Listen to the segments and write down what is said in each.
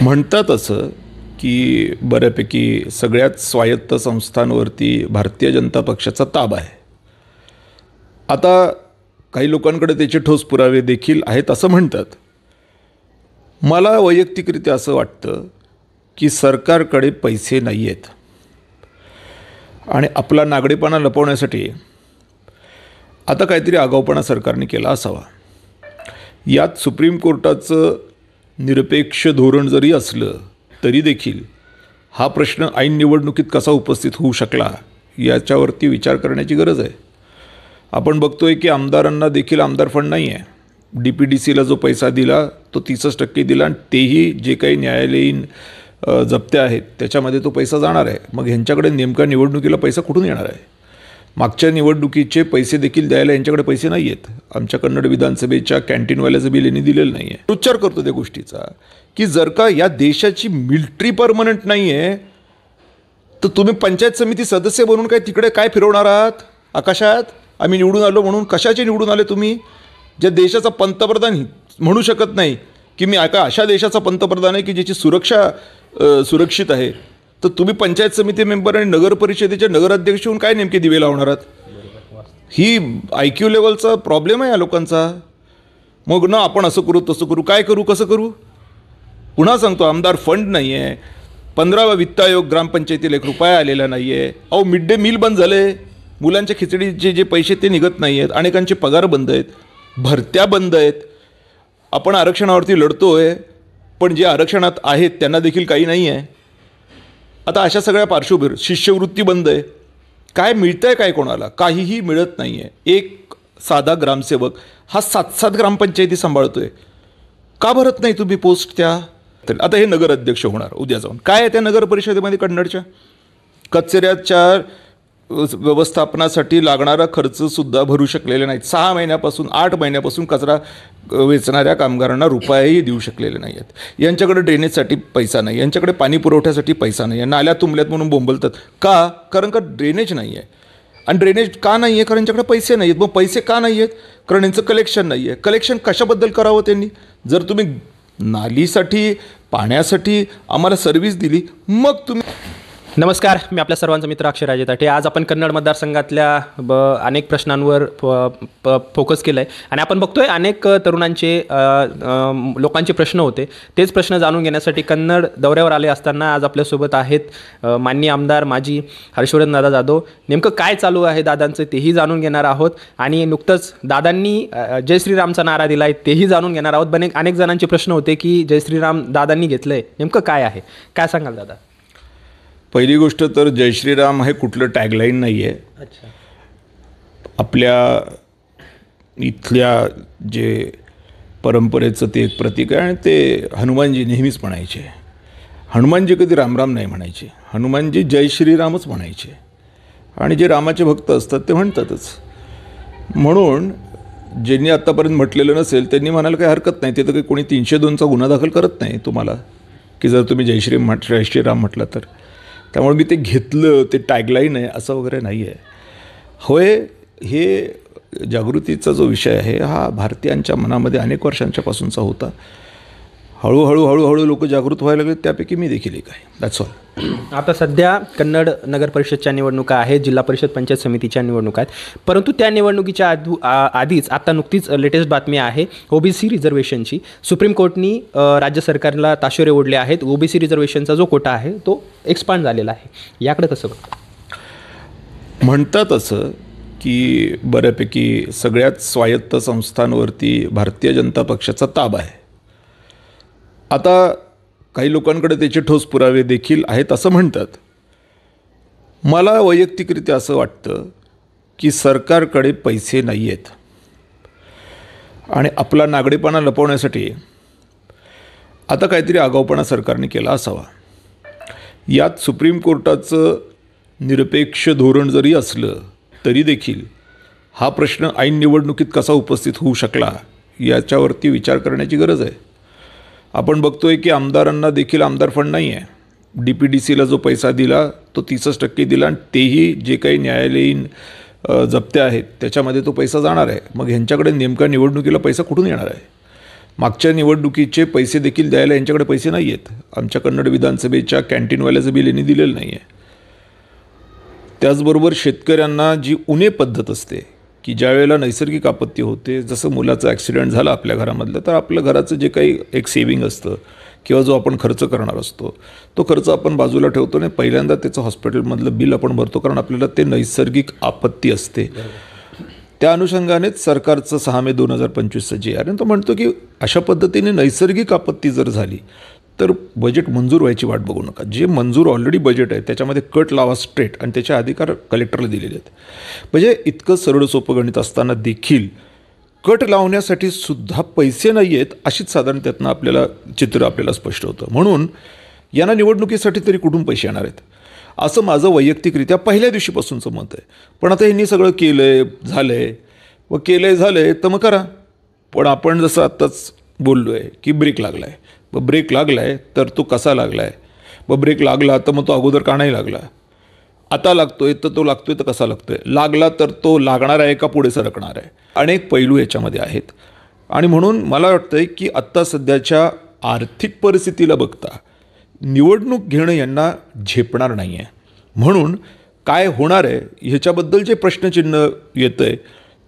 म्हणतात असं की बऱ्यापैकी सगळ्याच स्वायत्त संस्थांवरती भारतीय जनता पक्षाचा ताबा आहे. आता काही लोकांकडे त्याचे ठोस पुरावे देखील आहेत असं म्हणतात. मला वैयक्तिकरित्या असं वाटतं की सरकारकडे पैसे नाही आहेत आणि आपला नागडेपणा लपवण्यासाठी आता काहीतरी आगाऊपणा सरकारने केला असावा. यात सुप्रीम कोर्टाचं निरपेक्ष धोरण जरी असलं तरी देखील हा प्रश्न ऐन निवडणुकीत कसा उपस्थित होऊ शकला याच्यावरती विचार करण्याची गरज आहे. आपण बघतोय की आमदारांना देखील आमदार फंड नाही आहे. DPDCला जो पैसा दिला तो 30% दिला आणि तेही जे काही न्यायालयीन जप्त्या आहेत त्याच्यामध्ये तो पैसा जाणार आहे. मग ह्यांच्याकडे नेमका निवडणुकीला पैसा कुठून येणार आहे? मागच्या निवडणुकीचे पैसे देखील द्यायला यांच्याकडे पैसे नाही आहेत. आमच्या कन्नड विधानसभेच्या कॅन्टीनवाल्याचं बिल यांनी दिलेलं नाही आहे. उच्चार करतो त्या गोष्टीचा की जर का या देशाची मिलिटरी परमनंट नाही आहे तर तुम्ही पंचायत समिती सदस्य बनून काय तिकडे काय फिरवणार आहात आकाशात? आम्ही निवडून आलो म्हणून. कशाचे निवडून आले तुम्ही? ज्या देशाचा पंतप्रधान म्हणू शकत नाही की मी अशा देशाचा पंतप्रधान आहे की ज्याची सुरक्षा सुरक्षित आहे, तर तुम्ही पंचायत समिती मेंबर आणि नगर परिषदेचे नगराध्यक्ष होऊन काय नेमके दिवे लावणार आहात? ही IQ लेवलचा प्रॉब्लेम आहे या लोकांचा. मग ना आपण असं करू तसं करू, काय करू कसं करू? पुन्हा सांगतो, आमदार फंड नाही आहे. 15वा वित्त आयोग ग्रामपंचायतीला ₹1 आलेला नाही आहे. अहो, मिड डे मील बंद झाले, मुलांच्या खिचडीचे जे पैसे ते निघत नाही आहेत, अनेकांचे पगार बंद आहेत, भरत्या बंद आहेत. आपण आरक्षणावरती लढतो आहे पण जे आरक्षणात आहेत त्यांना देखील काही नाही आहे. आता अशा सगळ्या पार्श्वभूमीवर शिष्यवृत्ती बंद आहे. काय मिळतं आहे काय कोणाला? काहीही मिळत नाही आहे. एक साधा ग्रामसेवक हा 7-7 ग्रामपंचायती सांभाळतो आहे. का भरत नाही तुम्ही पोस्ट त्या? तर आता हे नगराध्यक्ष होणार उद्या जाऊन. काय आहे त्या नगर परिषदेमध्ये कन्नडच्या? कचऱ्याच्या व्यवस्थापनासाठी लागणारा खर्चसुद्धा भरू शकलेले नाहीत. 6 महिन्यापासून 8 महिन्यापासून कचरा वेचणाऱ्या कामगारांना रुपयाही देऊ शकलेले नाही आहेत. यांच्याकडे ड्रेनेजसाठी पैसा नाही, यांच्याकडे पाणी पुरवठ्यासाठी पैसा नाही आहे. नाल्या तुंबल्यात म्हणून बोंबलतात. का? कारण का ड्रेनेज नाही आहे. आणि ड्रेनेज का नाही आहे? कारण यांच्याकडे पैसे नाही आहेत. मग पैसे का नाही आहेत? कारण यांचं कलेक्शन नाही आहे. कलेक्शन कशाबद्दल करावं त्यांनी? जर तुम्ही नालीसाठी पाण्यासाठी आम्हाला सर्व्हिस दिली मग तुम्ही. नमस्कार, मी आपल्या सर्वांचा मित्र अक्षय राजे ताटे. आज आपण कन्नड मतदारसंघातल्या अनेक प्रश्नांवर फोकस केलं आहे आणि आपण बघतोय अनेक तरुणांचे लोकांचे प्रश्न होते. तेच प्रश्न जाणून घेण्यासाठी कन्नड दौऱ्यावर आले असताना आज आपल्यासोबत आहेत माननीय आमदार माजी हर्षवर्धन दादा जाधव. नेमकं काय चालू आहे दादांचं तेही जाणून घेणार आहोत आणि नुकतंच दादांनी जय श्रीरामचा नारा दिला आहे तेही जाणून घेणार आहोत. अनेक जणांचे प्रश्न होते की जय श्रीराम दादांनी घेतलं आहे, नेमकं काय आहे, काय सांगाल दादा? पहिली गोष्ट तर जय श्रीराम हे कुठलं टॅगलाईन नाही आहे. अच्छा. आपल्या इथल्या जे परंपरेचं ते एक प्रतीक आहे आणि ते हनुमानजी नेहमीच म्हणायचे. हनुमानजी कधी रामराम नाही म्हणायचे, हनुमानजी जय श्रीरामच म्हणायचे. आणि जे रामाचे भक्त असतात ते म्हणतातच. म्हणून ज्यांनी आत्तापर्यंत म्हटलेलं नसेल त्यांनी म्हणायला काही हरकत नाही. ते तर काही कोणी 302चा गुन्हा दाखल करत नाही तुम्हाला की जर तुम्ही जय श्रीराम म्हटलं तर. त्यामुळे मी ते घेतलं, ते टॅगलाईन आहे असं वगैरे नाही आहे. होय, हे जागृतीचा जो विषय आहे हा भारतीयांच्या मनामध्ये अनेक वर्षांच्यापासूनचा होता. हळूहळू लोक जागृत व्हायला लागले, त्यापैकी मी देखील एक आहे. That's all. आता सध्या कन्नड नगर परिषदच्या निवडणुका आहेत, जिल्हा परिषद पंचायत समितीच्या निवडणुका आहेत. परंतु त्या निवडणुकीच्या आधीच आता नुकतीच लेटेस्ट बातमी आहे OBC रिझर्वेशनची. सुप्रीम कोर्टनी राज्य सरकारला ताशेरे ओढले आहेत. OBC रिझर्वेशनचा जो कोटा आहे तो एक्सपांड झालेला आहे. याकडे कसं बघता? म्हणतात असं की बऱ्यापैकी सगळ्याच स्वायत्त संस्थांवरती भारतीय जनता पक्षाचा ताबा आहे. आता काही लोकांकडे त्याचे ठोस पुरावे देखील आहेत असं म्हणतात. मला वैयक्तिकरित्या असं वाटतं की सरकारकडे पैसे नाही आहेत आणि आपला नागडेपणा लपवण्यासाठी आता काहीतरी आगाऊपणा सरकारने केला असावा. यात सुप्रीम कोर्टाचं निरपेक्ष धोरण जरी असलं तरी देखील हा प्रश्न ऐन निवडणुकीत कसा उपस्थित होऊ शकला याच्यावरती विचार करण्याची गरज आहे. आपण बघतोय की आमदारांना देखील आमदार फंड नाही आहे. DPDCला जो पैसा दिला तो 30% दिला आणि तेही जे काही न्यायालयीन जप्त्या आहेत त्याच्यामध्ये तो पैसा जाणार आहे. मग ह्यांच्याकडे नेमका निवडणुकीला पैसा कुठून येणार आहे? मागच्या निवडणुकीचे पैसे देखील द्यायला यांच्याकडे पैसे नाही आहेत. आमच्या कन्नड विधानसभेच्या कॅन्टीनवाल्याचं बिल यांनी दिलेलं नाही आहे. त्याचबरोबर शेतकऱ्यांना जी उणे पद्धत असते की ज्या वेळेला नैसर्गिक आपत्ती होते, जसं मुलाचं ॲक्सिडेंट झालं आपल्या घरामधलं, तर आपल्या घराचं जे काही एक सेविंग असतं किंवा जो आपण खर्च करणार असतो तो खर्च आपण बाजूला ठेवतो आणि पहिल्यांदा त्याचं हॉस्पिटलमधलं बिल आपण भरतो, कारण आपल्याला ते नैसर्गिक आपत्ती असते. त्या अनुषंगानेच सरकारचं 6 मे 2025चं जे आहे तो म्हणतो की अशा पद्धतीने नैसर्गिक आपत्ती जर झाली तर बजेट मंजूर व्हायची वाट बघू नका. जे मंजूर ऑलरेडी बजेट आहे त्याच्यामध्ये कट लावा स्ट्रेट आणि त्याचे अधिकार कलेक्टरला दिलेले आहेत. म्हणजे इतकं सरळ सोपं गणित असताना देखील कट लावण्यासाठी सुद्धा पैसे नाही आहेत अशीच साधारण त्यातनं आपल्याला चित्र आपल्याला स्पष्ट होतं. म्हणून यांना निवडणुकीसाठी तरी कुठून पैसे येणार आहेत असं माझं वैयक्तिकरित्या पहिल्या दिवशीपासूनचं मत आहे. पण आता यांनी सगळं केलं आहे, झालं आहे व केलं आहे झालं आहे तर मग करा. पण आपण जसं आत्ताच बोललो आहे की ब्रेक लागला आहे. मग ब्रेक लागला आहे तर तो कसा लागला आहे, मग ब्रेक लागला तर मग तो अगोदर का नाही लागला, आता लागतो आहे तर तो लागतो आहे तर कसा लागतो आहे, लागला तर तो लागणार आहे का पुढे सरकणार आहे. अनेक पैलू याच्यामध्ये आहेत. आणि म्हणून मला वाटतं आहे की आत्ता सध्याच्या आर्थिक परिस्थितीला बघता निवडणूक घेणं यांना झेपणार नाही आहे. म्हणून काय होणार आहे ह्याच्याबद्दल जे प्रश्नचिन्ह येतं आहे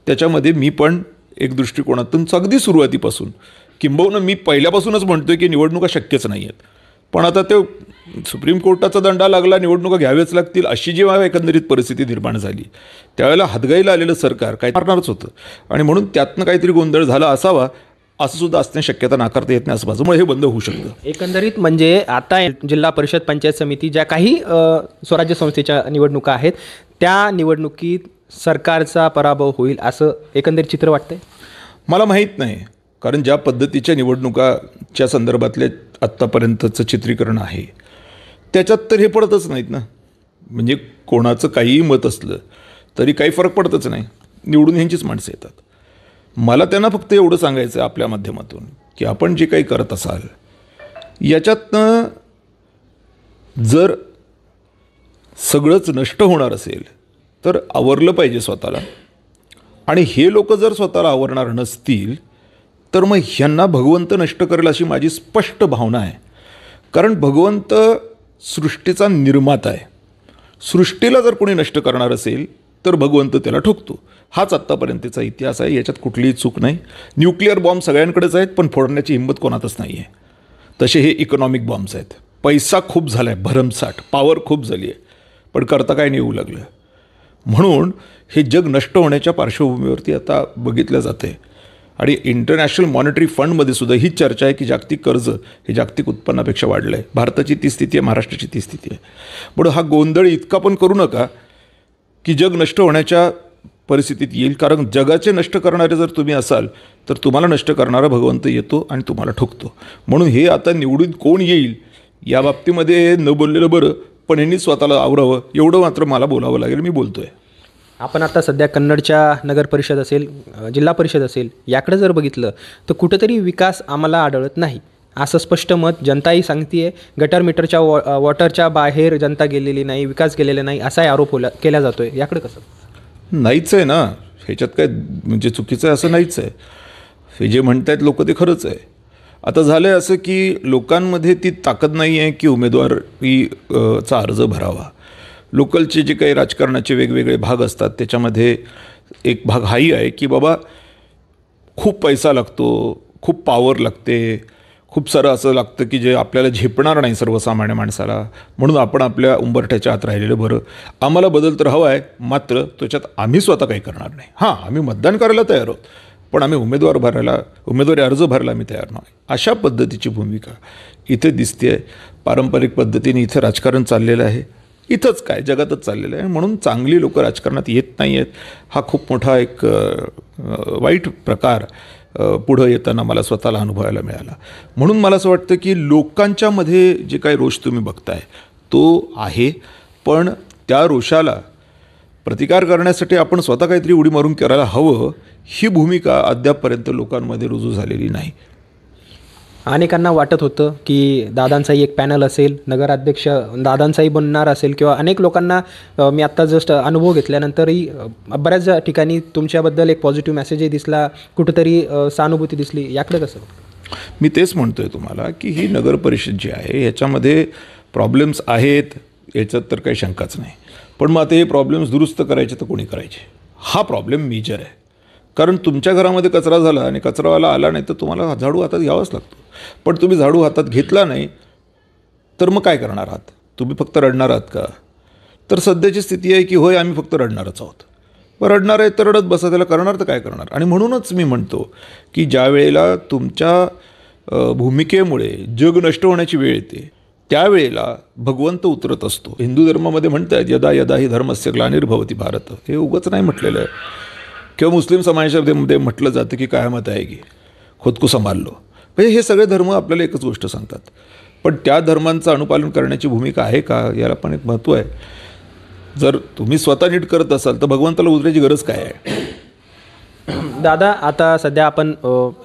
त्याच्यामध्ये मी पण एक दृष्टिकोनातून अगदी सुरुवातीपासून किंबहुना मी पहिल्यापासूनच म्हणतो आहे की निवडणुका शक्यच नाही आहेत. पण आता ते सुप्रीम कोर्टाचा दंडा लागला, निवडणुका घ्याव्याच लागतील अशी जेव्हा एकंदरीत परिस्थिती निर्माण झाली त्यावेळेला हातगाईला आलेलं सरकार काय करणारच होतं. आणि म्हणून त्यातनं काहीतरी गोंधळ झाला असावा असं सुद्धा असण्याची शक्यता नाकारता येत नाही. असं माझं हे बंद होऊ शकतं. एकंदरीत म्हणजे आता जिल्हा परिषद पंचायत समिती ज्या काही स्वराज्य संस्थेच्या निवडणुका आहेत त्या निवडणुकीत सरकारचा पराभव होईल असं एकंदरीत चित्र वाटतंय. मला माहीत नाही, कारण ज्या पद्धतीच्या निवडणुकाच्या संदर्भातले आत्तापर्यंतचं चित्रीकरण आहे त्याच्यात तर हे पडतच नाहीत ना. म्हणजे कोणाचं काहीही मत असलं तरी काही फरक पडतच नाही, निवडून ह्यांचीच माणसं येतात. मला त्यांना फक्त एवढं सांगायचं आहे आपल्या माध्यमातून की आपण जे काही करत असाल याच्यातनं जर सगळंच नष्ट होणार असेल तर आवरलं पाहिजे स्वतःला. आणि हे लोक जर स्वतःला आवरणार नसतील तर मग ह्यांना भगवंत नष्ट करेल अशी माझी स्पष्ट भावना आहे. कारण भगवंत सृष्टीचा निर्माता आहे. सृष्टीला जर कोणी नष्ट करणार असेल तर भगवंत त्याला ठोकतो. हाच आत्तापर्यंतचा इतिहास आहे, याच्यात कुठलीही चूक नाही. न्यूक्लिअर बॉम्ब सगळ्यांकडेच आहेत पण फोडण्याची हिंमत कोणातच नाही आहे. तसे हे इकॉनॉमिक बॉम्ब्स आहेत. पैसा खूप झाला आहे, भरमसाठ पॉवर खूप झाली आहे, पण करता काय नाही येऊ लागलं. म्हणून हे जग नष्ट होण्याच्या पार्श्वभूमीवरती आता बघितलं जाते. आणि इंटरनॅशनल मॉनिटरी फंडमध्ये सुद्धा ही चर्चा आहे की जागतिक कर्ज हे जागतिक उत्पन्नापेक्षा वाढलं आहे. भारताची ती स्थिती आहे, महाराष्ट्राची ती स्थिती आहे. म्हणून हा गोंधळ इतका पण करू नका की जग नष्ट होण्याच्या परिस्थितीत येईल. कारण जगाचे नष्ट करणारे जर तुम्ही असाल तर तुम्हाला नष्ट करणारा भगवंत येतो आणि तुम्हाला ठोकतो. म्हणून हे आता निवडून कोण येईल या बाबतीमध्ये न बोललेलं बरं, पण यांनी स्वतःला आवरावं एवढं मात्र मला बोलावं लागेल. मी बोलतो आहे. आपण आता सध्या कन्नडच्या नगर परिषद असेल, जिल्हा परिषद असेल, याकडे जर बघितलं तर कुठंतरी विकास आम्हाला आढळत नाही असं स्पष्ट मत जनताही सांगते आहे. गटर मीटरच्या वॉटरच्या बाहेर जनता गेलेली नाही, विकास केलेला नाही असाही आरोप केला जातो आहे. याकडे कसं? नाहीच आहे ना, ह्याच्यात काय म्हणजे चुकीचं आहे असं नाहीच आहे. हे जे म्हणत आहेत लोक ते खरंच आहे. आता झालं आहे असं की लोकांमध्ये ती ताकद नाही आहे की उमेदवारीचा अर्ज भरावा. लोकलचे जे काही राजकारणाचे वेगवेगळे भाग असतात त्याच्यामध्ये एक भाग हाही आहे की बाबा खूप पैसा लागतो, खूप पॉवर लागते, खूप सारं असं लागतं की जे आपल्याला झेपणार नाही सर्वसामान्य माणसाला, म्हणून आपण आपल्या उंबरठ्याच्या आत राहिलेलं बरं. आम्हाला बदल तर हवा आहे, मात्र त्याच्यात आम्ही स्वतः काही करणार नाही. हां, आम्ही मतदान करायला तयार आहोत पण आम्ही उमेदवारी अर्ज भरायला आम्ही तयार नाही. अशा पद्धतीची भूमिका इथे दिसते आहे. पारंपरिक पद्धतीने इथे राजकारण चाललेलं आहे, इथंच काय जगातच चाललेलं आहे. म्हणून चांगली लोक राजकारणात येत नाही आहेत. हा खूप मोठा एक वाईट प्रकार पुढं येताना मला स्वतःला अनुभवायला मिळाला. म्हणून मला असं वाटतं की लोकांच्यामध्ये जे काही रोष तुम्ही बघताय तो आहे, पण त्या रोषाला प्रतिकार करण्यासाठी आपण स्वतः काहीतरी उडी मारून करायला हवं, ही भूमिका अद्यापपर्यंत लोकांमध्ये रुजू झालेली नाही. अनेकांना वाटत होतं की दादांचाही एक पॅनल असेल, नगराध्यक्ष दादांचाही बनणार असेल, किंवा अनेक लोकांना मी आत्ता जस्ट अनुभव घेतल्यानंतरही बऱ्याच ठिकाणी तुमच्याबद्दल एक पॉझिटिव्ह मेसेजही दिसला, कुठंतरी सहानुभूती दिसली. याकडे कसं? मी तेच म्हणतोय तुम्हाला की ही नगर परिषद जी आहे ह्याच्यामध्ये प्रॉब्लेम्स आहेत, याच्यात तर काही शंकाच नाही. पण मग आता हे प्रॉब्लेम्स दुरुस्त करायचे तर कोणी करायचे, हा प्रॉब्लेम मेजर आहे. कारण तुमच्या घरामध्ये कचरा झाला आणि कचरावाला आला नाही तर तुम्हाला झाडू हातात घ्यावाच लागतो. पण तुम्ही झाडू हातात घेतला नाही तर मग काय करणार आहात? तुम्ही फक्त रडणार आहात का? तर सध्याची स्थिती आहे की होय, आम्ही फक्त रडणारच आहोत. मग रडणार आहे तर रडत बसा, त्याला करणार तर काय करणार? आणि म्हणूनच मी म्हणतो की ज्या वेळेला तुमच्या भूमिकेमुळे जग नष्ट होण्याची वेळ येते त्यावेळेला भगवंत उतरत असतो. हिंदू धर्मामध्ये म्हणतात यदा यदा ही धर्मस्य ग्लानिर्भवती भारत, हे उगाच नाही म्हटलेलं आहे. किंवा मुस्लिम समाजामध्ये म्हटलं जातं की कयामत आहे की खुद को संभाल लो. म्हणजे हे सगळे धर्म आपल्याला एकच गोष्ट सांगतात. पण त्या धर्मांचं अनुपालन करण्याची भूमिका आहे का, याला पण एक महत्त्व आहे. जर तुम्ही स्वतः नीट करत असाल तर भगवंताला उतरायची गरज काय आहे? दादा, आता सध्या आपण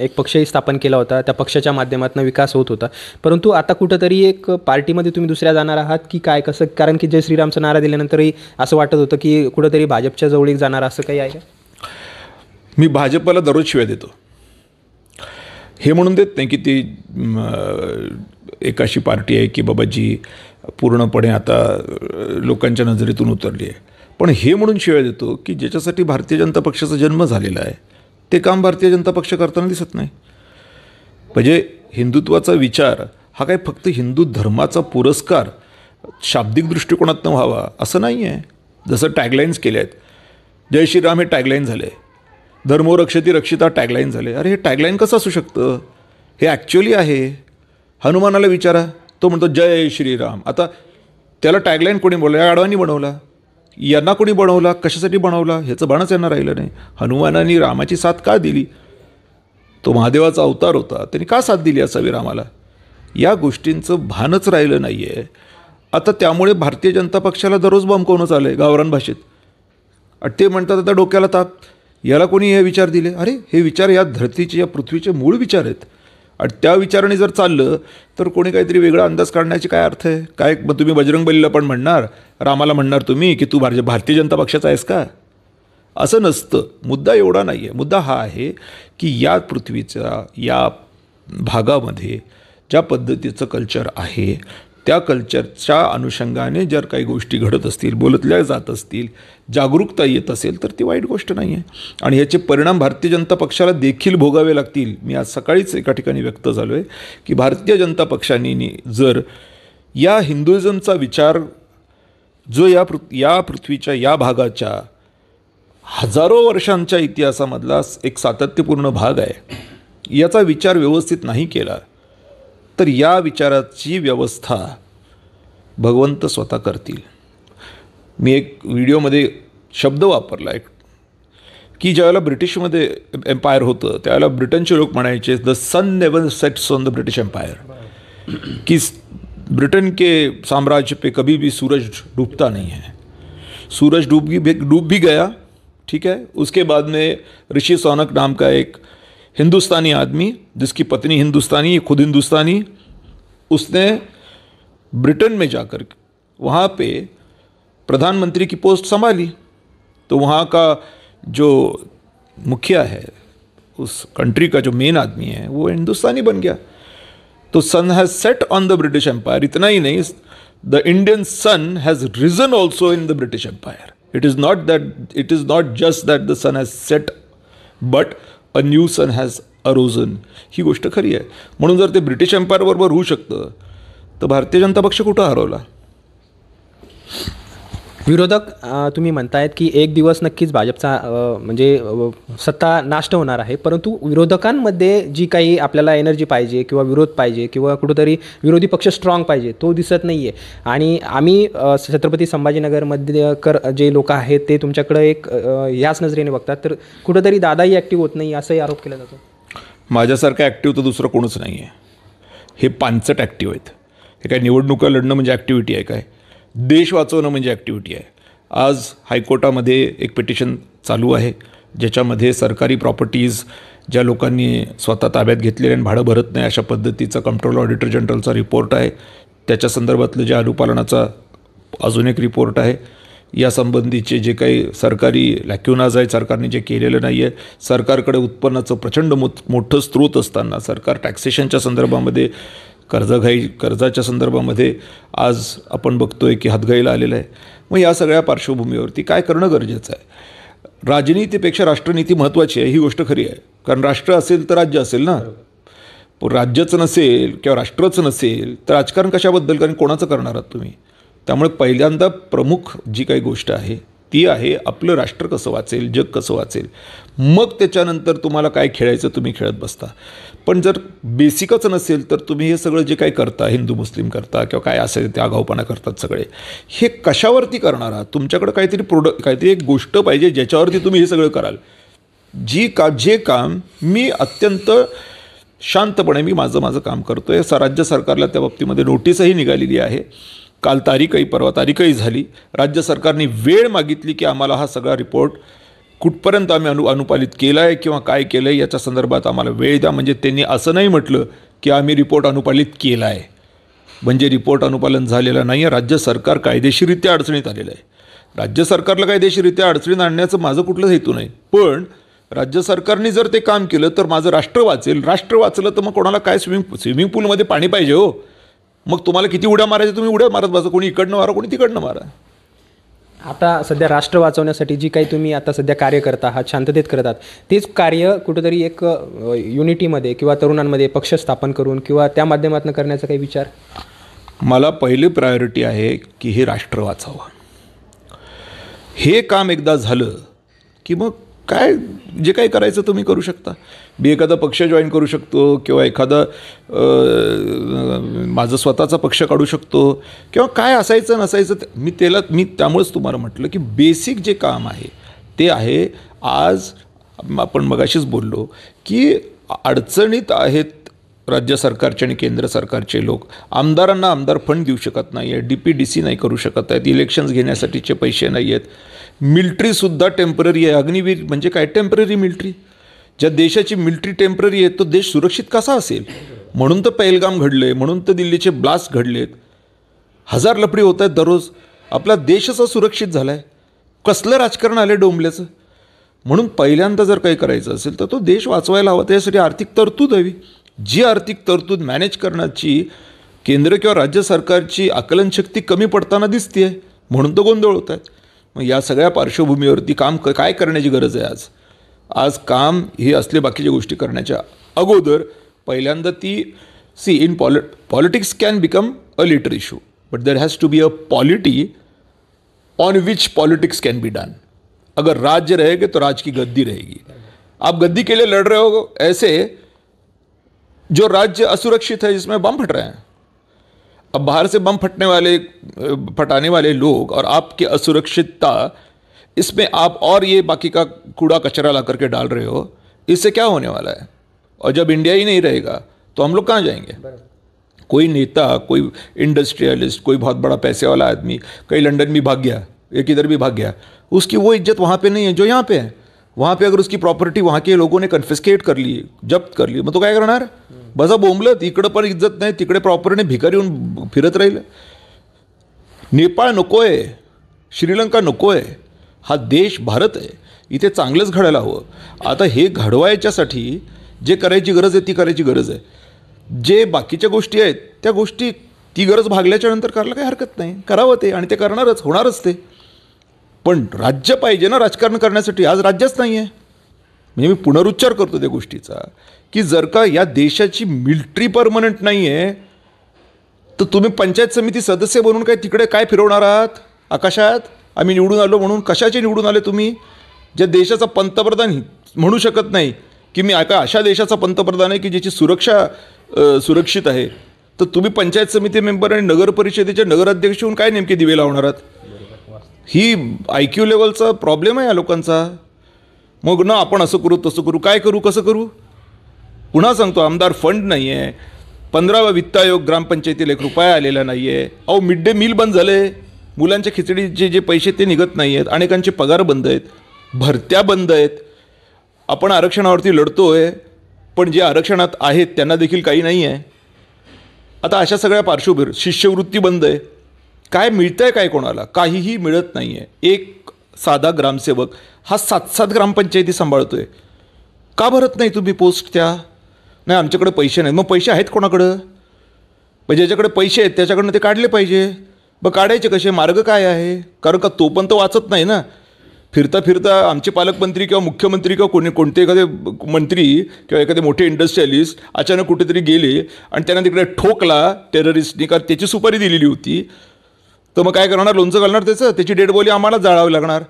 एक पक्षही स्थापन केला होता, त्या पक्षाच्या माध्यमातून विकास होत होता, परंतु आता कुठंतरी एक पार्टीमध्ये तुम्ही दुसऱ्या जाणार आहात की काय, कसं? कारण की जय श्रीरामचा नारा दिल्यानंतरही असं वाटत होतं की कुठंतरी भाजपच्या जवळीक जाणार, असं काही आहे का? मी भाजपला दररोज शिव्या देतो. हे म्हणून देत नाही की ती एक अशी पार्टी आहे की बाबा जी पूर्णपणे आता लोकांच्या नजरेतून उतरली आहे. पण हे म्हणून शिवाय देतो की ज्याच्यासाठी भारतीय जनता पक्षाचा जन्म झालेला आहे ते काम भारतीय जनता पक्ष करताना दिसत नाही. म्हणजे हिंदुत्वाचा विचार हा काय फक्त हिंदू धर्माचा पुरस्कार शाब्दिक दृष्टिकोनातून व्हावा असं नाही आहे. जसं टॅगलाईन्स केले आहेत, जय श्रीराम हे टॅगलाईन झाले, धर्मो रक्षती रक्षिता टॅगलाईन झाले. अरे हे टॅगलाईन कसं असू शकतं? हे ॲक्च्युअली आहे. हनुमानाला विचारा, तो म्हणतो जय श्रीराम. आता त्याला टॅगलाईन कोणी बोलला? या आडवानी बनवला. यांना कोणी बनवला? कशासाठी बनवला? ह्याचं बाणच यांना राहिलं नाही. हनुमानाने रामाची साथ का दिली? तो महादेवाचा अवतार होता, त्यांनी का साथ दिली असावी रामाला? या गोष्टींचं भानच राहिलं नाही आहे. आता त्यामुळे भारतीय जनता पक्षाला दररोज बंकवणं चाललं आहे गावरान भाषेत. आणि ते म्हणतात आता डोक्याला ताप, याला कोणी हे विचार दिले? अरे हे विचार या धरतीचे, या पृथ्वीचे मूळ विचार आहेत. आणि त्या विचाराने जर चाललं तर कोणी काहीतरी वेगळा अंदाज काढण्याची काय अर्थ आहे? काय मग तुम्ही बजरंगबलीला पण म्हणणार, रामाला म्हणणार तुम्ही की तू भारतीय जनता पक्षाचा आहेस का? असं नसतं. मुद्दा एवढा नाही आहे. मुद्दा हा आहे की या पृथ्वीच्या या भागामध्ये ज्या पद्धतीचं कल्चर आहे त्या कल्चरच्या अनुषंगाने जर काही गोष्टी घडत असतील, बोलतल्या जात असतील, जागरूकता येत असेल तर ती वाईट गोष्ट नाही आहे. आणि याचे परिणाम भारतीय जनता पक्षाला देखील भोगावे लागतील. मी आज सकाळीच एका ठिकाणी व्यक्त झालो आहे की भारतीय जनता पक्षाने जर या हिंदुइझमचा विचार जो या पृथ्वीच्या या भागाच्या हजारो वर्षांच्या इतिहासामधला एक सातत्यपूर्ण भाग आहे, याचा विचार व्यवस्थित नाही केला तर या विचाराची व्यवस्था भगवंत स्वतः करतील. मी एक व्हिडिओमध्ये शब्द वापरला आहे की ज्यावेळेला ब्रिटिशमध्ये एम्पायर होतं त्यावेळेला ब्रिटनचे लोक म्हणायचे the sun never sets on the British empire, कि ब्रिटेन के साम्राज्य पे कभी भी सूरज डूबता नहीं है. सूरज डूब भी गया, ठीक है. उसके बाद में ऋषि सौनक नाम का एक हिंदुस्तानी आदमी जिसकी पत्नी हिंदुस्तानी, खुद हिंदुस्तानी, उसने ब्रिटेन में जाकर वहाँ पे प्रधानमंत्री की पोस्ट संभाली. तो वहाँ का जो मुखिया है, उस कंट्री का जो मेन आदमी है, वो हिंदुस्तानी बन गया. तो sun has set on the British empire. इतना ही नहीं, the Indian sun has risen also in the British empire. It is not just that the sun has set, but a new sun has arisen. ही गोष्ट खरी आहे. म्हणून जर ते ब्रिटिश एम्पायरबरोबर होऊ शकतं तर भारतीय जनता पक्ष कुठं हरवला? विरोधक तुम्ही म्हणतायत की एक दिवस नक्कीच भाजपचा म्हणजे सत्ता नाष्ट होणार आहे, परंतु विरोधकांमध्ये जी काही आपल्याला एनर्जी पाहिजे किंवा विरोध पाहिजे किंवा कुठंतरी विरोधी पक्ष स्ट्रॉंग पाहिजे तो दिसत नाही आहे. आणि आम्ही छत्रपती संभाजीनगरमध्ये जे लोक आहेत ते तुमच्याकडे एक याच नजरेने बघतात, तर कुठंतरी दादाही ॲक्टिव्ह होत नाही असाही आरोप केला जातो. माझ्यासारखं ॲक्टिव्ह तर दुसरं कोणच नाही आहे. हे पानचट ॲक्टिव्ह आहेत. हे काय निवडणुका लढणं म्हणजे ॲक्टिव्हिटी आहे काय? देश वाचवणं म्हणजे ॲक्टिव्हिटी आहे. आज हायकोर्टामध्ये एक पिटिशन चालू आहे ज्याच्यामध्ये सरकारी प्रॉपर्टीज ज्या लोकांनी स्वतः ताब्यात घेतलेले आणि भाडं भरत नाही अशा पद्धतीचा कंट्रोल ऑडिटर जनरलचा रिपोर्ट आहे. त्याच्या संदर्भातलं जे अनुपालनाचा अजून एक रिपोर्ट आहे. यासंबंधीचे जे काही सरकारी लॅक्युनाज आहेत, सरकारने जे केलेलं नाही आहे, सरकारकडे उत्पन्नाचं प्रचंड मोठं स्रोत असताना सरकार टॅक्सेशनच्या संदर्भामध्ये कर्जाच्या संदर्भामध्ये आज आपण बघतोय की हातघाईला आलेलं आहे. मग या सगळ्या पार्श्वभूमीवरती काय करणं गरजेचं आहे? राजनीतीपेक्षा राष्ट्रनीती महत्त्वाची आहे, ही गोष्ट खरी आहे. कारण राष्ट्र असेल तर राज्य असेल ना. राज्यच नसेल किंवा राष्ट्रच नसेल तर राजकारण कशाबद्दल, कारण कोणाचं करणार आहात तुम्ही? त्यामुळे पहिल्यांदा प्रमुख जी काही गोष्ट आहे ती आहे आपलं राष्ट्र कसं वाचेल, जग कसं वाचेल. मग त्याच्यानंतर तुम्हाला काय खेळायचं तुम्ही खेळत बसता. पण जर बेसिकच नसेल तर तुम्ही हे सगळं जे काही करता, हिंदू मुस्लिम करता किंवा काय असेल ते आगाऊपणा करतात सगळे, हे कशावरती करणार आहात? तुमच्याकडे काहीतरी एक गोष्ट पाहिजे ज्याच्यावरती तुम्ही हे सगळं कराल. जे काम मी अत्यंत शांतपणे माझं काम करतो आहे. राज्य सरकारला त्या बाबतीमध्ये नोटीसही निघालेली आहे. काल परवा तारीखही झाली. राज्य सरकारने वेळ मागितली की आम्हाला हा सगळा रिपोर्ट कुठपर्यंत आम्ही अनुपालित केला आहे किंवा काय केलं आहे याच्या संदर्भात आम्हाला वेळ द्या. म्हणजे त्यांनी असं नाही म्हटलं की आम्ही रिपोर्ट अनुपालित केला आहे, म्हणजे रिपोर्ट अनुपालन झालेलं नाही आहे. राज्य सरकार कायदेशीररित्या अडचणीत आलेलं आहे. राज्य सरकारला कायदेशीररित्या अडचणीत आणण्याचं माझं कुठलंच हेतू नाही. पण राज्य सरकारने जर ते काम केलं तर माझं राष्ट्र वाचेल. राष्ट्र वाचलं तर मग कोणाला काय स्विमिंग पूलमध्ये पाणी पाहिजे हो? मग तुम्हाला किती उड्या मारायच्या तुम्ही उड्या मारत बसा. कोणी इकडनं मारा, कोणी तिकडनं मारा. आता सध्या राष्ट्र वाचवण्यासाठी जी काही तुम्ही आता सध्या कार्य करता आहात, शांततेत करतात, तेच कार्य कुठंतरी एक युनिटीमध्ये किंवा तरुणांमध्ये पक्ष स्थापन करून किंवा त्या माध्यमातून करण्याचा काही विचार? मला पहिली प्रायोरिटी आहे की हे राष्ट्र वाचावं. हे काम एकदा झालं की मग काय जे काही करायचं तुम्ही करू शकता. मी एखादा पक्ष जॉईन करू शकतो किंवा एखादा माझं स्वतःचा पक्ष काढू शकतो किंवा काय असायचं नसायचं मी त्यामुळेच तुम्हाला म्हटलं की बेसिक जे काम आहे ते आहे. आज आपण मगाशीच बोललो की अडचणीत आहेत राज्य सरकारचे आणि केंद्र सरकारचे लोक. आमदारांना आमदार फंड देऊ शकत नाही आहे, DPDC नाही करू शकत आहेत, इलेक्शन्स घेण्यासाठीचे पैसे नाही आहेत. मिलिटरीसुद्धा टेम्पररी आहे. अग्निवीर म्हणजे काय? Temporary military. ज्या देशाची मिलिटरी टेम्पररी आहे तो देश सुरक्षित कसा असेल? म्हणून तर पहलगाम घडले, म्हणून तर दिल्लीचे ब्लास्ट घडलेत, 1000 लफडी होत आहेत दररोज. आपला देशच सुरक्षित झाला आहे. कसलं राजकारण आलं डोंबल्याचं? म्हणून पहिल्यांदा जर काही करायचं असेल तर तो देश वाचवायला हवा. त्यासाठी आर्थिक तरतूद हवी. जी आर्थिक तरतूद मॅनेज करण्याची केंद्र किंवा राज्य सरकारची आकलनशक्ती कमी पडताना दिसते आहे, म्हणून तो गोंधळ होत आहेत. मग या सगळ्या पार्श्वभूमीवरती काम काय करण्याची गरज आहे? आज काम हे असले बाकीच्या गोष्टी करण्याच्या अगोदर पहिल्यांदा in politics can become a later issue, but there has to be a polity on which politics can be done. अगर राज्य रहेगा तो राज की गद्दी रहेगी. आप गद्दी के लिए लड़ रहे हो ऐसे जो राज्य असुरक्षित है, जिसमें बम फट रहे हैं. अब बाहर से बम फटाने वाले लोग और आपकी असुरक्षितता, इसमें आप और ये बाकी का कूड़ा कचरा ला करके डाल रहे हो. इससे क्या होने वाला है? और जब इंडिया ही नहीं रहेगा तो हम लोग कहाँ जाएंगे? कोई नेता, कोई इंडस्ट्रियलिस्ट, कोई बहुत बड़ा पैसे वाला आदमी कहीं लंदन में भाग गया, एक इधर भी भाग गया, उसकी वो इज्जत वहाँ पे नहीं है जो यहाँ पे है. वहाँ पे अगर उसकी प्रॉपर्टी वहाँ के लोगों ने कन्फिस्केट कर ली, जप्त कर ली, मग तो काय करणार? बसा बोंबलत. इकडं पण इज्जत नाही, तिकडे प्रॉपर्टीने भिकारी येऊन फिरत राहील. नेपाळ नको आहे, श्रीलंका नको आहे. हा देश भारत आहे, इथे चांगलंच घडायला हवं. आता हे घडवायच्यासाठी जे करायची गरज आहे ती करायची गरज आहे. जे बाकीच्या गोष्टी आहेत त्या गोष्टी ती गरज भागल्याच्या नंतर करायला काही हरकत नाही. करावं ते, आणि ते होणारच ते. पण राज्य पाहिजे ना राजकारण करण्यासाठी. आज राज्यच नाही आहे. म्हणजे मी पुनरुच्चार करतो त्या गोष्टीचा की जर का या देशाची मिलिटरी परमनंट नाही आहे तर तुम्ही पंचायत समिती सदस्य बनून काय तिकडे काय फिरवणार आहात आकाशात? आम्ही निवडून आलो म्हणून. कशाचे निवडून आले तुम्ही? ज्या देशाचा पंतप्रधान म्हणू शकत नाही की मी अशा देशाचा पंतप्रधान आहे की ज्याची सुरक्षा सुरक्षित आहे, तर तुम्ही पंचायत समिती मेंबर आणि नगर परिषदेचे नगराध्यक्ष होऊन काय नेमके दिवे लावणार आहात? ही IQ लेवलचा प्रॉब्लेम आहे या लोकांचा. मग ना आपण असं करू तसं करू, काय करू कसं करू? पुन्हा सांगतो, आमदार फंड नाही आहे. 15वा वित्त आयोग ग्रामपंचायतीला ₹1 आलेला नाही आहे. अहो मिड डे मील बंद झाले, मुलांच्या खिचडीचे जे पैसे ते निघत नाही आहेत, अनेकांचे पगार बंद आहेत, भरत्या बंद आहेत. आपण आरक्षणावरती लढतो आहे, पण जे आरक्षणात आहेत त्यांना देखील काही नाही आहे. आता अशा सगळ्या पार्श्वभूमीवर शिष्यवृत्ती बंद आहे. काय मिळतंय काय कोणाला? काहीही मिळत नाही आहे. एक साधा ग्रामसेवक हा 7-7 ग्रामपंचायती सांभाळतोय. का भरत नाही तुम्ही पोस्ट त्या? नाही आमच्याकडे पैसे नाहीत. मग पैसे आहेत कोणाकडं? मग ज्याच्याकडे पैसे आहेत त्याच्याकडनं ते काढले पाहिजे. मग काढायचे कसे? मार्ग काय आहे? कारण का तो पण तर वाचत नाही ना. फिरता फिरता आमचे पालकमंत्री किंवा मुख्यमंत्री किंवा कोणते एखादे मंत्री किंवा एखादे मोठे इंडस्ट्रियलिस्ट अचानक कुठेतरी गेले आणि त्यांना तिकडे ठोकला टेररिस्टनी, कारण त्याची सुपारी दिलेली होती. तर मग काय करणार? लोणचं घालणार त्याची डेड बॉडी आम्हाला जाळावी लागणार.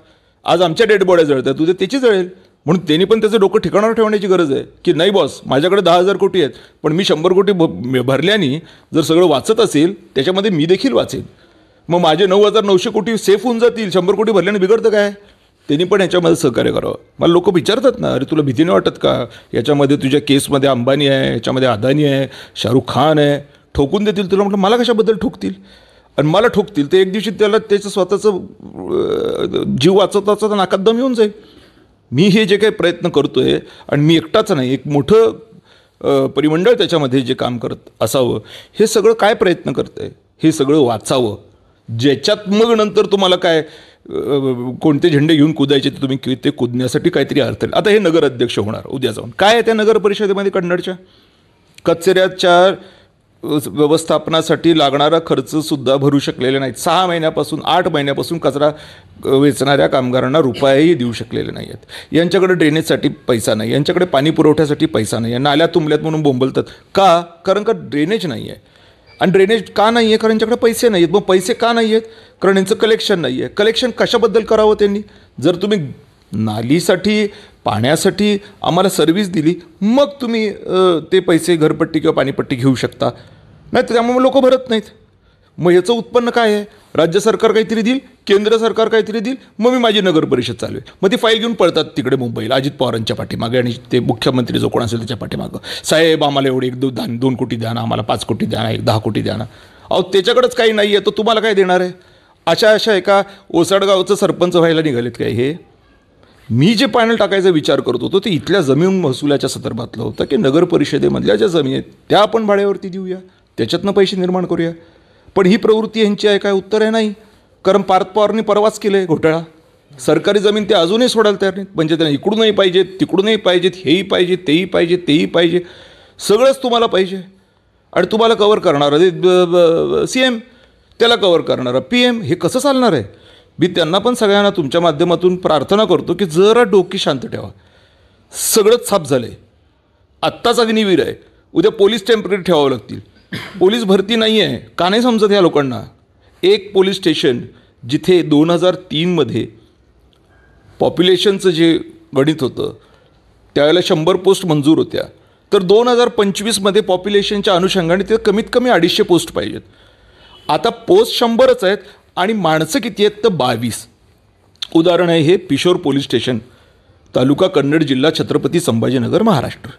आज आमच्या डेड बॉड्या जळतात, उद्या त्याची जळेल. म्हणून त्यांनी पण त्याचं डोकं ठिकाणावर ठेवण्याची गरज आहे की नाही बॉस, माझ्याकडे 10,000 कोटी आहेत, पण मी 100 कोटी भरल्याने जर सगळं वाचत असेल त्याच्यामध्ये मी देखील वाचेन. मग माझे 9,900 कोटी सेफ होऊन जातील. 100 कोटी भरल्याने बिघडतं काय? त्यांनी पण याच्यामध्ये सहकार्य करावं. मला लोक विचारतात ना, अरे तुला भीती नाही वाटत का? याच्यामध्ये तुझ्या केसमध्ये अंबानी आहे, याच्यामध्ये अदानी आहे, शाहरुख खान आहे, ठोकून देतील तुला. म्हटलं मला कशाबद्दल ठोकतील? आणि मला ठोकतील तर एक दिवशी त्याला त्याचं स्वतःचं जीव वाचवता नाकात दम येऊन जाईल. मी हे जे काही प्रयत्न करतो आहे, आणि मी एकटाच नाही, एक मोठं परिमंडळ त्याच्यामध्ये जे काम करत असावं, हे सगळं काय प्रयत्न करतं आहे? हे सगळं वाचावं, ज्याच्यात मग नंतर तुम्हाला काय कोणते झेंडे घेऊन कुदायचे ते तुम्ही ते कुदण्यासाठी काहीतरी अर्थ. आता हे नगर अध्यक्ष होणार उद्या जाऊन. काय आहे त्या नगर परिषदेमध्ये कन्नडच्या? कचऱ्याच्या व्यवस्थापनासाठी लागणारा खर्चसुद्धा भरू शकलेले नाहीत. 6 महिन्यापासून 8 महिन्यापासून कचरा वेचणाऱ्या कामगारांना रुपयाही देऊ शकलेले नाही आहेत. यांच्याकडे ड्रेनेजसाठी पैसा नाही, यांच्याकडे पाणी पुरवठ्यासाठी पैसा नाही आहे. नाल्या तुंबल्यात म्हणून बोंबलतात. का? कारण का ड्रेनेज नाही आहे. आणि ड्रेनेज का नाही आहे? कारण यांच्याकडे पैसे नाही आहेत. मग पैसे का नाही आहेत? कारण यांचं कलेक्शन नाही आहे. कलेक्शन कशाबद्दल करावं त्यांनी? जर तुम्ही नालीसाठी पाण्यासाठी आम्हाला सर्व्हिस दिली, मग तुम्ही ते पैसे घरपट्टी किंवा पाणीपट्टी घेऊ शकता. नाही तर त्यामुळे लोक भरत नाहीत. मग याचं उत्पन्न काय आहे? राज्य सरकार काहीतरी देईल, केंद्र सरकार काहीतरी देईल, मग मी माझी नगर परिषद चालवेल. मग ती फाईल घेऊन पळतात तिकडे मुंबईला अजित पवारांच्या पाठीमागे, आणि ते मुख्यमंत्री जो कोण असेल त्याच्या पाठीमागं, साहेब आम्हाला एवढे 2 कोटी द्या ना, आम्हाला 5 कोटी द्या ना, 10 कोटी द्या ना. अहो त्याच्याकडेच काही नाही आहे, तो तुम्हाला काय देणार आहे? अशा एका ओसाडगावचं सरपंच व्हायला निघालेत काय हे? मी जे पॅनल टाकायचा विचार करत होतो ते इथल्या जमीन महसुलाच्या संदर्भातलं होतं की नगर परिषदेमधल्या ज्या जमिनी आहेत त्या आपण भाड्यावरती देऊया, त्याच्यातनं पैसे निर्माण करूया. पण ही प्रवृत्ती यांची आहे काय? उत्तर आहे नाही. कारण पार्थ पवारनी परवाच केलं आहे घोटाळा. सरकारी जमीन ते अजूनही सोडायला तयार नाहीत. म्हणजे त्यांना इकडूनही पाहिजेत, तिकडूनही पाहिजेत, हेही पाहिजे, तेही पाहिजे, तेही पाहिजे, सगळंच तुम्हाला पाहिजे. आणि तुम्हाला कवर करणारं CM, त्याला कवर करणारा PM, हे कसं चालणार आहे? मी त्यांना पण सगळ्यांना तुमच्या माध्यमातून प्रार्थना करतो की जरा डोकी शांत ठेवा. सगळंच साफ झालं आहे. आत्ताच अग्निवीर आहे, उद्या पोलीस टेम्पररी ठेवावं लागतील. पोलीस भरती नाही आहे. का नाही समजत ह्या लोकांना? एक पोलीस स्टेशन जिथे 2003मध्ये पॉप्युलेशनचं जे गणित होतं त्यावेळेला 100 पोस्ट मंजूर होत्या, तर 2025मध्ये पॉप्युलेशनच्या अनुषंगाने ते कमीत कमी 250 पोस्ट पाहिजेत. आता पोस्ट 100च आहेत आणि माणसं किती आहेत? तर 22. उदाहरण आहे हे पिशोर पोलीस स्टेशन, तालुका कन्नड, जिल्हा छत्रपती संभाजीनगर, महाराष्ट्र,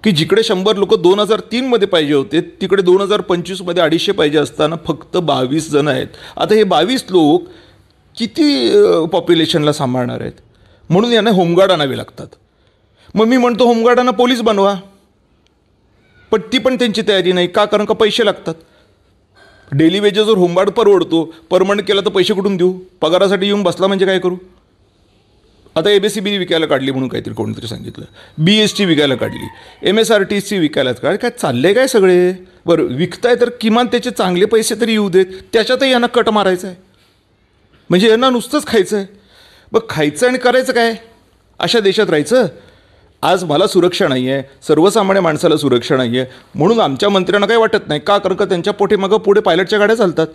की जिकडे 100 लोक 2003मध्ये पाहिजे होते तिकडे 2025मध्ये 250 पाहिजे असताना फक्त 22 जण आहेत. आता हे 22 लोक किती पॉप्युलेशनला सांभाळणार आहेत? म्हणून यांना होमगार्ड आणावे लागतात. मग मी म्हणतो होमगार्डांना पोलीस बनवा, पण ती पण त्यांची तयारी नाही. का? कारण का पैसे लागतात. डेली वेजेसवर होमगार्ड परवडतो, परमनंट केला तर पैसे कुठून देऊ? पगारासाठी येऊन बसला म्हणजे काय करू? आता ABCB विकायला काढली म्हणून काहीतरी कोणीतरी सांगितलं, BST विकायला काढली, MSRTC विकायला काढली. काय चाललं आहे काय सगळे? बरं विकताय तर किमान त्याचे चांगले पैसे तरी येऊ देत. त्याच्यातही यांना कट मारायचं आहे. म्हणजे यांना नुसतंच खायचं आहे. मग खायचं आणि करायचं काय? अशा देशात राहायचं? आज मला सुरक्षा नाही आहे, सर्वसामान्य माणसाला सुरक्षा नाही आहे, म्हणून आमच्या मंत्र्यांना काही वाटत नाही. का? कारण का त्यांच्या पोटेमागं पुढे पायलटच्या गाड्या चालतात.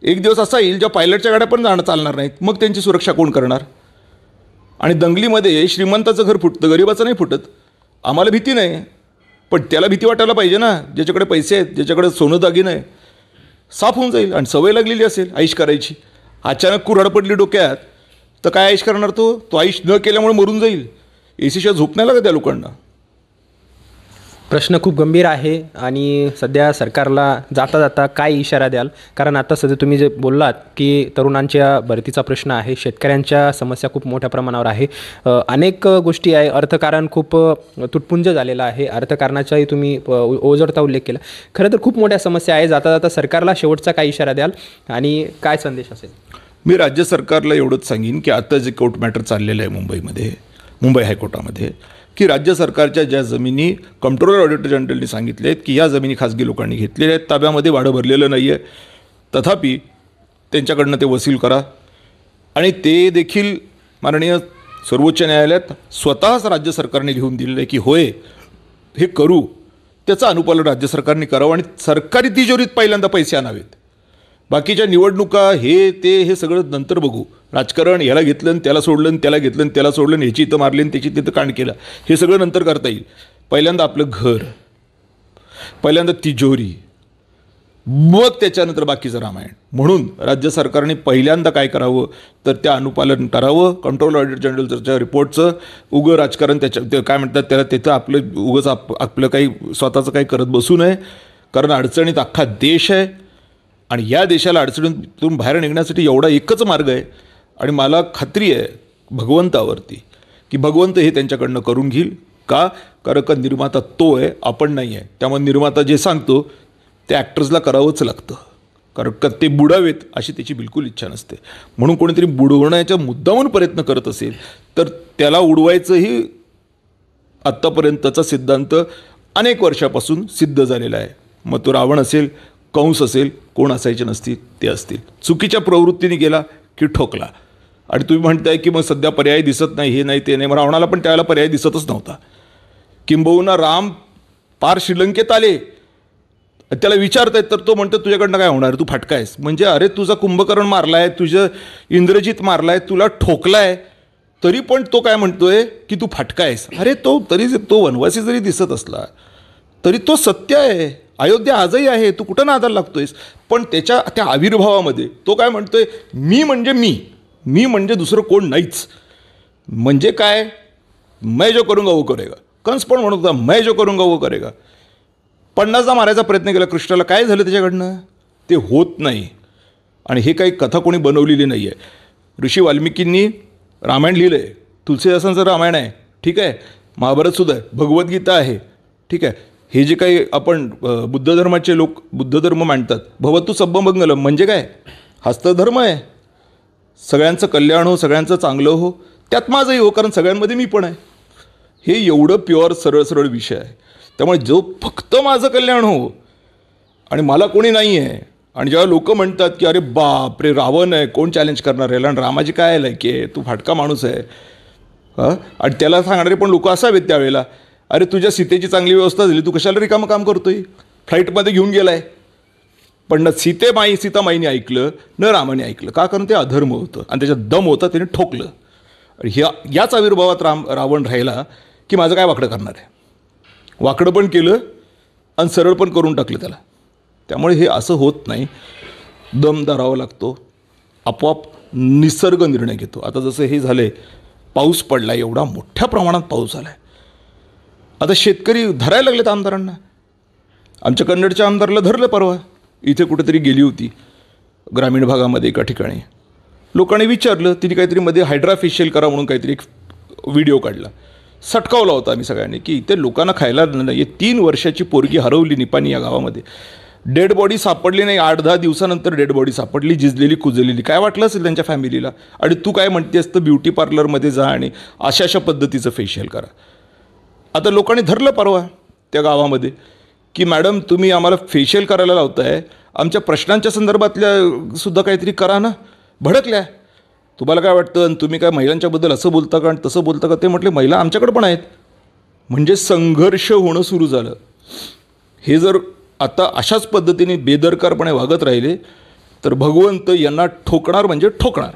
एक दिवस असा येईल ज्या पायलटच्या गाड्या पण चालणार नाहीत. मग त्यांची सुरक्षा कोण करणार? आणि दंगलीमध्ये श्रीमंताचं घर फुटतं, गरिबाचं नाही फुटत. आम्हाला भीती नाही, पण त्याला भीती वाटायला पाहिजे ना. ज्याच्याकडे पैसे आहेत, ज्याच्याकडे सोनं दागिनं आहे, साफ होऊन जाईल. आणि सवय लागलेली असेल ऐश करायची, अचानक कुऱ्हाड पडली डोक्यात तर काय ऐश करणार? तो ऐश न केल्यामुळे मरून जाईल. AC शिवाय झोप नाही लागत त्या लोकांना. प्रश्न खूप गंभीर आहे आणि सध्या सरकारला जाता जाता काय इशारा द्याल? कारण आता सध्या तुम्ही जे बोललात की तरुणांच्या भरतीचा प्रश्न आहे, शेतकऱ्यांच्या समस्या खूप मोठ्या प्रमाणावर आहे, अनेक गोष्टी आहे, अर्थकारण खूप तुटपुंज झालेलं आहे, अर्थकारणाचाही तुम्ही ओझरता उल्लेख केला. खरं तर खूप मोठ्या समस्या आहे. जाता जाता सरकारला शेवटचा काय इशारा द्याल आणि काय संदेश असेल? मी राज्य सरकारला एवढंच सांगेन की आता जे कोर्ट मॅटर चाललेलं आहे मुंबई हायकोर्टामध्ये, की राज्य सरकारच्या ज्या जमिनी कंट्रोलर ऑडिटर जनरलनी सांगितले आहेत की या जमिनी खाजगी लोकांनी घेतलेल्या आहेत, ताब्यामध्ये वाढं भरलेलं नाही आहे, तथापि त्यांच्याकडनं ते वसूल करा. आणि ते देखील माननीय सर्वोच्च न्यायालयात स्वतःच राज्य सरकारने लिहून दिलेलं आहे की होय हे करू, त्याचं अनुपालन राज्य सरकारने करावं आणि सरकारी तिजोरीत पहिल्यांदा पैसे आणावेत. बाकीच्या निवडणुका हे सगळं नंतर बघू. राजकारण याला घेतलं आणि त्याला सोडलं आणि त्याला घेतलं आणि त्याला सोडलं आणि ह्याची इथं मारली आणि त्याची तिथं कांड केलं, हे सगळं नंतर करता येईल. पहिल्यांदा आपलं घर, पहिल्यांदा तिजोरी, मग त्याच्यानंतर बाकीचं रामायण. म्हणून राज्य सरकारने पहिल्यांदा काय करावं तर त्या अनुपालन करावं कंट्रोल ऑडिटर जनरलच्या रिपोर्टचं. उगं राजकारण ते काय म्हणतात त्याला, तिथं उगंच आपलं काही स्वतःचं काही करत बसू नये. कारण अडचणीत अख्खा देश आहे आणि या देशाला अडचणीतून बाहेर निघण्यासाठी एवढा एकच मार्ग आहे. आणि मला खात्री आहे भगवंतावरती की भगवंत हे त्यांच्याकडनं करून घेईल. कारण का निर्माता तो आहे, आपण नाही आहे. त्यामुळे निर्माता जे सांगतो ते ॲक्टर्सला करावंच लागतं, कारण का ते बुडावेत अशी त्याची बिलकुल इच्छा नसते. म्हणून कोणीतरी बुडवण्याचा मुद्दामून प्रयत्न करत असेल तर त्याला उडवायचंही आत्तापर्यंतचा सिद्धांत अनेक वर्षापासून सिद्ध झालेला आहे. मग तो रावण असेल, कंस असेल, कोण असायचे नसतील ते असतील. चुकीच्या प्रवृत्तीने गेला की ठोकला. आणि तुम्ही म्हणताय की मग सध्या पर्याय दिसत नाही, हे नाही ते नाही. मग रावणाला पण त्यावेळेला पर्याय दिसतच नव्हता. किंबहुना राम पार श्रीलंकेत आले, त्याला विचारतायत तर तो म्हणतो तुझ्याकडनं काय होणार, तू फाटका आहेस. म्हणजे अरे तुझा कुंभकर्ण मारलाय, तुझं इंद्रजित मारलाय, तुला ठोकलाय, तरी पण तो काय म्हणतोय की तू फाटका आहेस. अरे तो वनवासी जरी दिसत असला तरी तो सत्य आहे. अयोध्या आजही आहे, तू कुठं नादाला लागतोयस. पण त्या आविर्भावामध्ये तो काय म्हणतोय, मी म्हणजे दुसरं कोण नाहीच. म्हणजे काय, मैं जो करूंगा वो करेगा. कंस पण म्हणत होता मैं जो करूंगा वो करेगा. 50दा मारायचा प्रयत्न केला कृष्णाला, काय झालं त्याच्याकडनं, ते होत नाही. आणि हे काही कथा कोणी बनवलेली नाही आहे. ऋषी वाल्मिकींनी रामायण लिहिलं आहे, तुलसीदासांचं रामायण आहे, ठीक आहे, महाभारतसुद्धा आहे, भगवद्गीता आहे, ठीक आहे. हे जे काही आपण बुद्ध धर्माचे लोक बुद्ध धर्म मांडतात, भवतु सब्बमंगलम, म्हणजे काय, हाच तर धर्म आहे. सगळ्यांचं कल्याण हो, सगळ्यांचं चांगलं हो, त्यात माझंही हो, कारण सगळ्यांमध्ये मी पण आहे. हे एवढं प्युअर सरळ विषय आहे. त्यामुळे जो फक्त माझं कल्याण हो आणि मला कोणी नाही आहे. आणि जेव्हा लोक म्हणतात की अरे बाप रे रावण आहे, कोण चॅलेंज करणार आहे, आणि रामाची काय लायकी आहे, तू फाटका माणूस आहे, आणि त्याला सांगणारे पण लोक असावेत त्यावेळेला, अरे तुझ्या सीतेची चांगली व्यवस्था झाली, तू कशाला रिकामं काम करतोय, फ्लाईटमध्ये घेऊन गेलाय. पण न सीतामाईने ऐकलं न रामाने ऐकलं. का, कारण ते अधर्म होतं आणि त्याच्यात दम होता, त्याने ठोकलं. याच आविर्भावात रावण राहिला की माझं काय वाकडं करणार आहे. वाकडं पण केलं आणि सरळ पण करून टाकलं त्याला. त्यामुळे हे असं होत नाही, दम धरावा लागतो, आपोआप निसर्ग निर्णय घेतो. आता जसं हे झालं आहे, पाऊस पडला, एवढा मोठ्या प्रमाणात पाऊस झाला आहे. आता शेतकरी धरायला लागलेत आमदारांना. आमच्या कन्नडच्या आमदाराला धरलं परवा, इथे कुठेतरी गेली होती ग्रामीण भागामध्ये एका ठिकाणी. लोकांनी विचारलं, तिने काहीतरी मध्ये हायड्रा फेशियल करा म्हणून काहीतरी एक व्हिडिओ काढला. सटकावला होता आम्ही सगळ्यांनी की इथे लोकांना खायला नाही. 3 वर्षाची पोरगी हरवली निपाणी या गावामध्ये, डेड बॉडी सापडली नाही. 8-10 दिवसानंतर डेड बॉडी सापडली, जिजलेली कुजलेली. काय वाटलं असेल त्यांच्या फॅमिलीला. आणि तू काय म्हणतेस तर ब्युटी पार्लरमध्ये जा आणि अशा पद्धतीचं फेशियल करा. आता लोकांनी धरलं परवा त्या गावामध्ये की मॅडम तुम्ही आम्हाला फेशियल करायला लावताय, आमच्या प्रश्नांच्या संदर्भातल्या सुद्धा काहीतरी करा ना. भडकल्या, तुम्हाला काय वाटतं आणि तुम्ही काय महिलांच्याबद्दल असं बोलता का आणि तसं बोलता का. ते म्हटले महिला आमच्याकडे पण आहेत. म्हणजे संघर्ष होणं सुरू झालं. हे जर आता अशाच पद्धतीने बेदरकारपणे वागत राहिले तर भगवंत यांना ठोकणार म्हणजे ठोकणार.